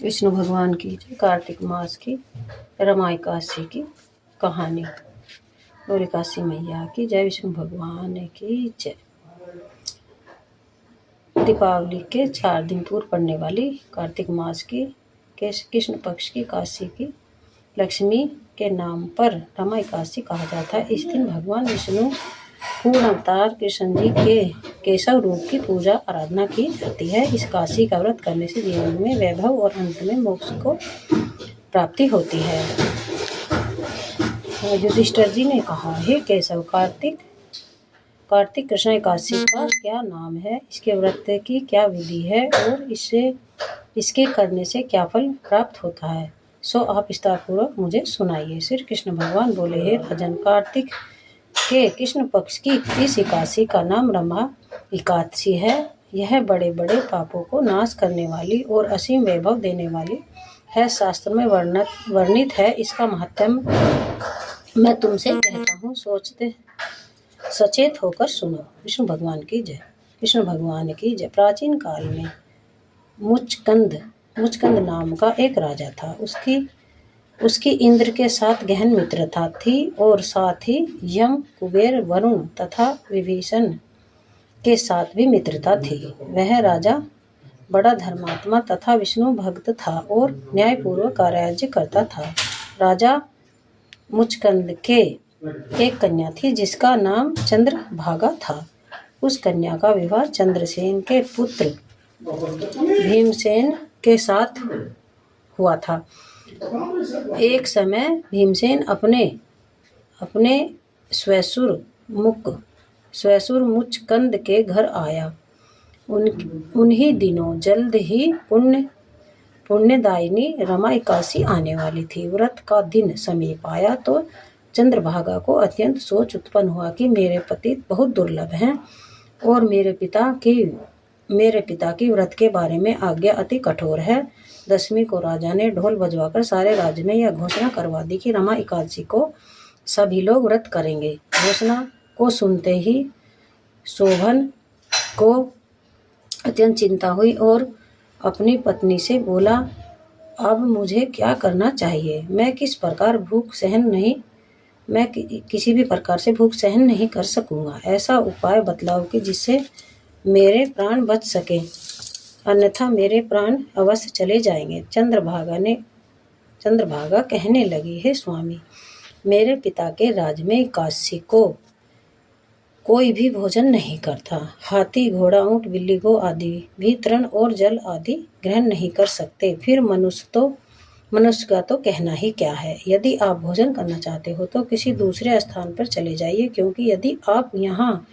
विष्णु भगवान की जय। कार्तिक मास की रमा एकादशी की कहानी और एकादशी मैया की जय। विष्णु भगवान की जय। दीपावली के 4 दिन पूर्व पड़ने वाली कार्तिक मास की कृष्ण पक्ष की एकादशी की लक्ष्मी के नाम पर रमा एकादशी कहा जाता है। इस दिन भगवान विष्णु पूर्ण अवतार कृष्ण जी के केशव रूप की पूजा आराधना की जाती है। इस एकादशी का व्रत करने से जीवन में वैभव और अंत में मोक्ष को प्राप्ति होती है। युधिष्ठिर जी ने कहा, हे केशव, कार्तिक कृष्ण एकादशी का क्या नाम है, इसके व्रत की क्या विधि है और इसके करने से क्या फल प्राप्त होता है, सो आप विस्तार पूर्वक मुझे सुनाइए। श्री कृष्ण भगवान बोले, हे राजन, कार्तिक के कृष्ण पक्ष की इस एकादशी का नाम रमा एकादशी है। यह बड़े बड़े पापों को नाश करने वाली और असीम वैभव देने वाली है। शास्त्र में वर्णित है। इसका महत्व मैं तुमसे कहता हूँ, सचेत होकर सुनो। विष्णु भगवान की जय। कृष्ण भगवान की जय। प्राचीन काल में मुचकंद नाम का एक राजा था। उसकी इंद्र के साथ गहन मित्रता थी और साथ ही यम, कुबेर, वरुण तथा विभीषण के साथ भी मित्रता थी। वह राजा बड़ा धर्मात्मा तथा विष्णु भक्त था और न्यायपूर्वक राज्य करता था। राजा मुचकंद के एक कन्या थी जिसका नाम चंद्रभागा था। उस कन्या का विवाह चंद्रसेन के पुत्र भीमसेन के साथ हुआ था। एक समय भीमसेन अपने ससुर मुचकंद के घर आया। उन्हीं दिनों जल्द ही पुण्यदायिनी रमा एकादशी आने वाली थी। व्रत का दिन समीप आया तो चंद्रभागा को अत्यंत सोच उत्पन्न हुआ कि मेरे पति बहुत दुर्लभ हैं और मेरे पिता की व्रत के बारे में आज्ञा अति कठोर है। 10वीं को राजा ने ढोल बजवाकर सारे राज्य में यह घोषणा करवा दी कि रमा एकादशी को सभी लोग व्रत करेंगे। घोषणा को सुनते ही शोभन को अत्यंत चिंता हुई और अपनी पत्नी से बोला, अब मुझे क्या करना चाहिए? मैं किसी भी प्रकार से भूख सहन नहीं कर सकूंगा। ऐसा उपाय बतलाओ कि जिससे मेरे प्राण बच सके, अन्यथा मेरे प्राण अवश्य चले जाएंगे। चंद्रभागा कहने लगी, हे स्वामी, मेरे पिता के राज्य में एकादशी को कोई भी भोजन नहीं करता। हाथी, घोड़ा, ऊंट, बिल्ली, गौ आदि भी तृण और जल आदि ग्रहण नहीं कर सकते। फिर मनुष्य का तो कहना ही क्या है। यदि आप भोजन करना चाहते हो तो किसी दूसरे स्थान पर चले जाइए, क्योंकि यदि आप यहाँ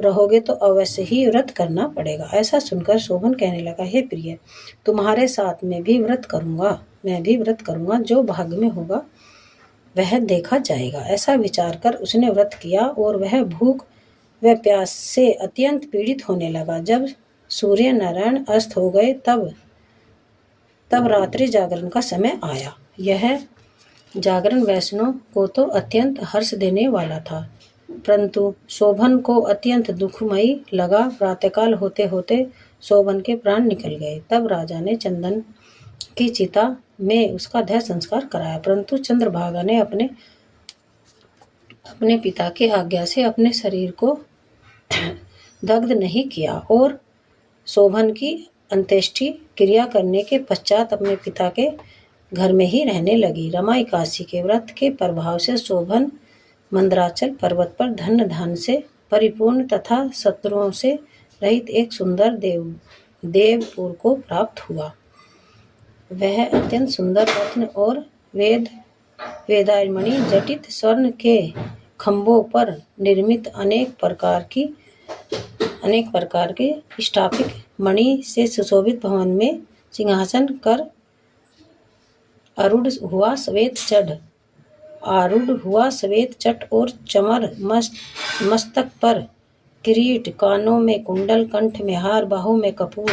रहोगे तो अवश्य ही व्रत करना पड़ेगा। ऐसा सुनकर शोभन कहने लगा, हे प्रिय, तुम्हारे साथ मैं भी व्रत करूंगा। जो भाग्य में होगा वह देखा जाएगा। ऐसा विचार कर उसने व्रत किया और वह भूख व प्यास से अत्यंत पीड़ित होने लगा। जब सूर्य नारायण अस्त हो गए तब रात्रि जागरण का समय आया। यह जागरण वैष्णव को तो अत्यंत हर्ष देने वाला था, परंतु शोभन को अत्यंत दुखमयी लगा। प्रातःकाल होते होते शोभन के प्राण निकल गए। तब राजा ने चंदन की चिता में उसका देह संस्कार कराया, परंतु चंद्रभागा ने अपने पिता की आज्ञा से अपने शरीर को दग्ध नहीं किया और शोभन की अंत्येष्टि क्रिया करने के पश्चात अपने पिता के घर में ही रहने लगी। रमा एकादशी के व्रत के प्रभाव से शोभन मंदराचल पर्वत पर धन धान से परिपूर्ण तथा शत्रुओं से रहित एक सुंदर देवपुर को प्राप्त हुआ। वह अत्यंत सुंदर रत्न और वेदायमणि जटित स्वर्ण के खंभों पर निर्मित अनेक प्रकार के स्थापित मणि से सुशोभित भवन में सिंहासन कर आरूढ़ हुआ श्वेत चट और चमर, मस्तक पर किरीट, कानों में कुंडल, कंठ में हार, बाहों में कपूर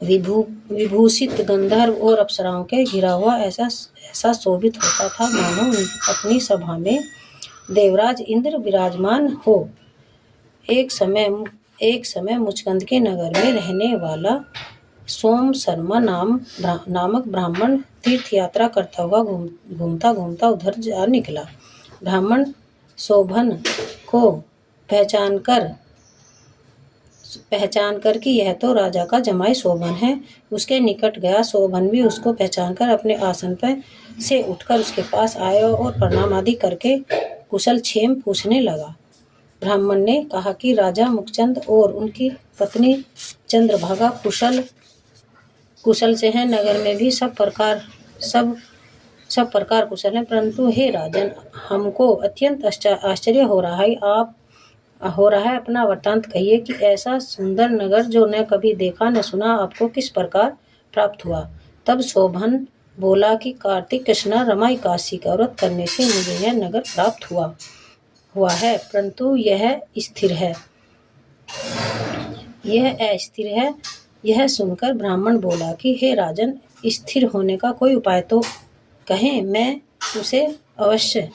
विभूषित गंधर्व और अप्सराओं के घिरा हुआ ऐसा शोभित होता था मानो अपनी सभा में देवराज इंद्र विराजमान हो। एक समय मुचकंद के नगर में रहने वाला सोम शर्मा नामक ब्राह्मण तीर्थ यात्रा करता हुआ घूमता घूमता उधर जा निकला। ब्राह्मण शोभन को पहचान कर कि यह तो राजा का जमाई शोभन है, उसके निकट गया। शोभन भी उसको पहचानकर अपने आसन पर से उठकर उसके पास आया और प्रणाम आदि करके कुशल क्षेम पूछने लगा। ब्राह्मण ने कहा कि राजा मुखचंद और उनकी पत्नी चंद्रभागा कुशल से हैं। नगर में भी सब प्रकार कुशल हैं, परंतु हे राजन, हमको अत्यंत आश्चर्य हो रहा है। अपना वृत्तांत कहिए कि ऐसा सुंदर नगर जो न कभी देखा न सुना, आपको किस प्रकार प्राप्त हुआ। तब शोभन बोला कि कार्तिक कृष्णा रमाई काशी का व्रत करने से मुझे यह नगर प्राप्त हुआ है, परंतु यह अस्थिर है। यह सुनकर ब्राह्मण बोला कि हे राजन, स्थिर होने का कोई उपाय तो कहें, मैं उसे अवश्य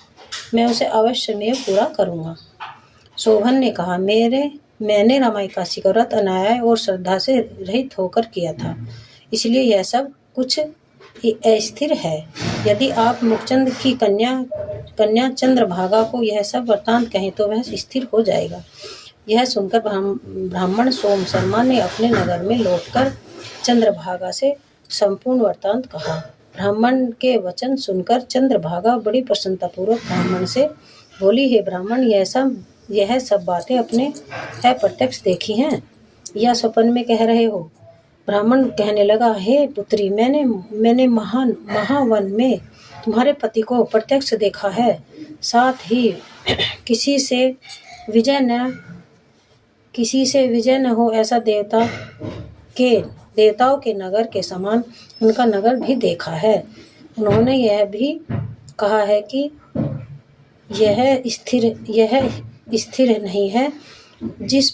में पूरा करूँगा। शोभन ने कहा, मैंने रमाई काशी का व्रत अनायास और श्रद्धा से रहित होकर किया था, इसलिए यह सब कुछ अस्थिर है। यदि आप मुखचंद की कन्या चंद्रभागा को यह सब वृत्तांत कहें तो वह स्थिर हो जाएगा। यह सुनकर ब्राह्मण सोम शर्मा ने अपने नगर में लौटकर चंद्रभागा से संपूर्ण वृत्तांत कहा। ब्राह्मण के वचन सुनकर चंद्रभागा बड़ी प्रसन्नतापूर्वक ब्राह्मण से बोली, हे ब्राह्मण, यह सब बातें अपने प्रत्यक्ष देखी हैं या स्वप्न में कह रहे हो। ब्राह्मण कहने लगा, हे पुत्री, मैंने महावन में तुम्हारे पति को प्रत्यक्ष देखा है, साथ ही किसी से विजय न हो ऐसा देवताओं के नगर के समान उनका नगर भी देखा है। उन्होंने यह भी कहा है कि यह स्थिर नहीं है। जिस